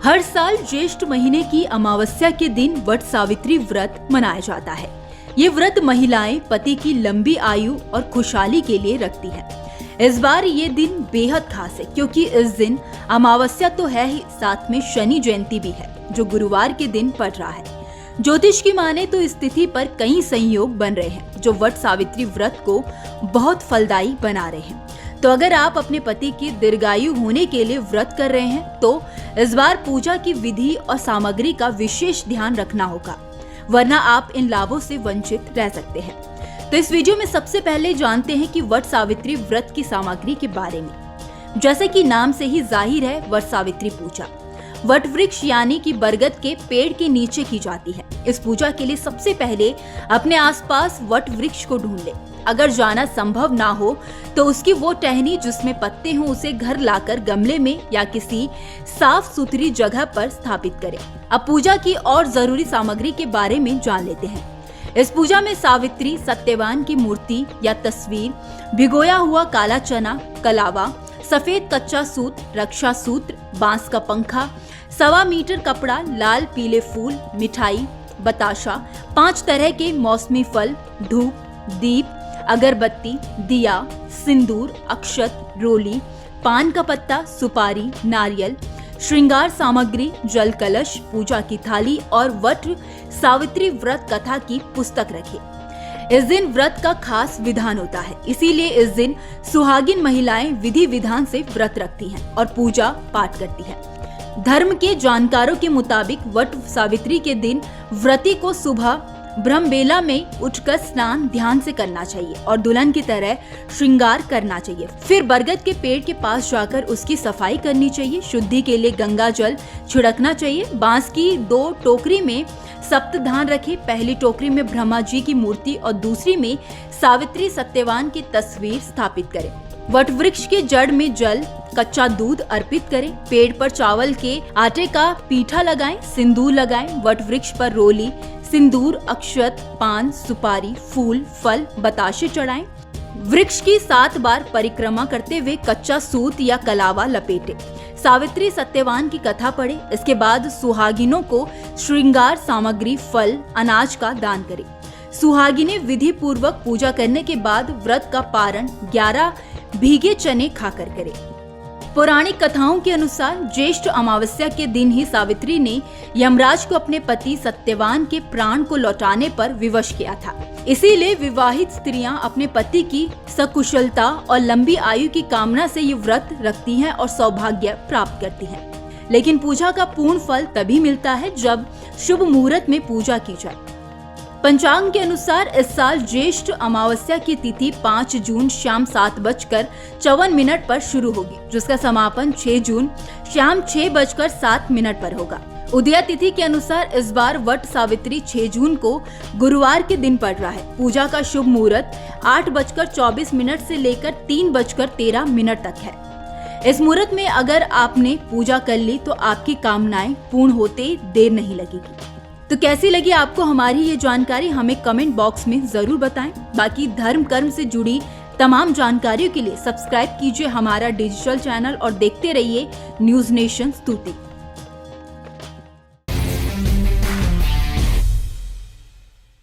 हर साल ज्येष्ठ महीने की अमावस्या के दिन वट सावित्री व्रत मनाया जाता है। ये व्रत महिलाएं पति की लंबी आयु और खुशहाली के लिए रखती है। इस बार ये दिन बेहद खास है क्योंकि इस दिन अमावस्या तो है ही, साथ में शनि जयंती भी है जो गुरुवार के दिन पड़ रहा है। ज्योतिष की माने तो इस तिथि पर कई संयोग बन रहे हैं जो वट सावित्री व्रत को बहुत फलदायी बना रहे हैं। तो अगर आप अपने पति की दीर्घायु होने के लिए व्रत कर रहे हैं तो इस बार पूजा की विधि और सामग्री का विशेष ध्यान रखना होगा, वरना आप इन लाभों से वंचित रह सकते हैं। तो इस वीडियो में सबसे पहले जानते हैं कि वट सावित्री व्रत की सामग्री के बारे में। जैसे कि नाम से ही जाहिर है, वट सावित्री पूजा वट वृक्ष यानी कि बरगद के पेड़ के नीचे की जाती है। इस पूजा के लिए सबसे पहले अपने आसपास वट वृक्ष को ढूंढ ले। अगर जाना संभव ना हो तो उसकी वो टहनी जिसमें पत्ते हों उसे घर लाकर गमले में या किसी साफ सुथरी जगह पर स्थापित करें। अब पूजा की और जरूरी सामग्री के बारे में जान लेते हैं। इस पूजा में सावित्री, सत्यवान की मूर्ति या तस्वीर, भिगोया हुआ काला चना, कलावा, सफेद कच्चा सूत, रक्षा सूत्र, बांस का पंखा, 1.25 मीटर कपड़ा, लाल पीले फूल, मिठाई, बताशा, 5 तरह के मौसमी फल, धूप, दीप, अगरबत्ती, दिया, सिंदूर, अक्षत, रोली, पान का पत्ता, सुपारी, नारियल, श्रृंगार सामग्री, जल कलश, पूजा की थाली और वट सावित्री व्रत कथा की पुस्तक रखें। इस दिन व्रत का खास विधान होता है, इसीलिए इस दिन सुहागिन महिलाएं विधि विधान से व्रत रखती हैं और पूजा पाठ करती हैं। धर्म के जानकारों के मुताबिक वट सावित्री के दिन व्रती को सुबह ब्रह्मबेला में उठकर स्नान ध्यान से करना चाहिए और दुल्हन की तरह श्रृंगार करना चाहिए। फिर बरगद के पेड़ के पास जाकर उसकी सफाई करनी चाहिए। शुद्धि के लिए गंगा जल छिड़कना चाहिए। बांस की 2 टोकरी में सप्तधान रखें। पहली टोकरी में ब्रह्मा जी की मूर्ति और दूसरी में सावित्री सत्यवान की तस्वीर स्थापित करें। वट वृक्ष के जड़ में जल, कच्चा दूध अर्पित करें। पेड़ पर चावल के आटे का पीठा लगाएं, सिंदूर लगाएं। वट वृक्ष पर रोली, सिंदूर, अक्षत, पान, सुपारी, फूल, फल, बताशे चढ़ाएं। वृक्ष की 7 बार परिक्रमा करते हुए कच्चा सूत या कलावा लपेटे। सावित्री सत्यवान की कथा पढ़े। इसके बाद सुहागिनों को श्रृंगार सामग्री, फल, अनाज का दान करें। सुहागिनें विधि पूर्वक पूजा करने के बाद व्रत का पारण 11 भीगे चने खाकर करें। पौराणिक कथाओं के अनुसार ज्येष्ठ अमावस्या के दिन ही सावित्री ने यमराज को अपने पति सत्यवान के प्राण को लौटाने पर विवश किया था। इसीलिए विवाहित स्त्रियां अपने पति की सकुशलता और लंबी आयु की कामना से ये व्रत रखती हैं और सौभाग्य प्राप्त करती हैं। लेकिन पूजा का पूर्ण फल तभी मिलता है जब शुभ मुहूर्त में पूजा की जाए। पंचांग के अनुसार इस साल ज्येष्ठ अमावस्या की तिथि 5 जून शाम 7:54 पर शुरू होगी, जिसका समापन 6 जून शाम 6:07 पर होगा। उदया तिथि के अनुसार इस बार वट सावित्री 6 जून को गुरुवार के दिन पड़ रहा है। पूजा का शुभ मुहूर्त 8:24 से लेकर 3:13 तक है। इस मुहूर्त में अगर आपने पूजा कर ली तो आपकी कामनाएं पूर्ण होते देर नहीं लगेगी। तो कैसी लगी आपको हमारी ये जानकारी, हमें कमेंट बॉक्स में जरूर बताएं। बाकी धर्म कर्म से जुड़ी तमाम जानकारियों के लिए सब्सक्राइब कीजिए हमारा डिजिटल चैनल और देखते रहिए न्यूज़ नेशन स्तुति।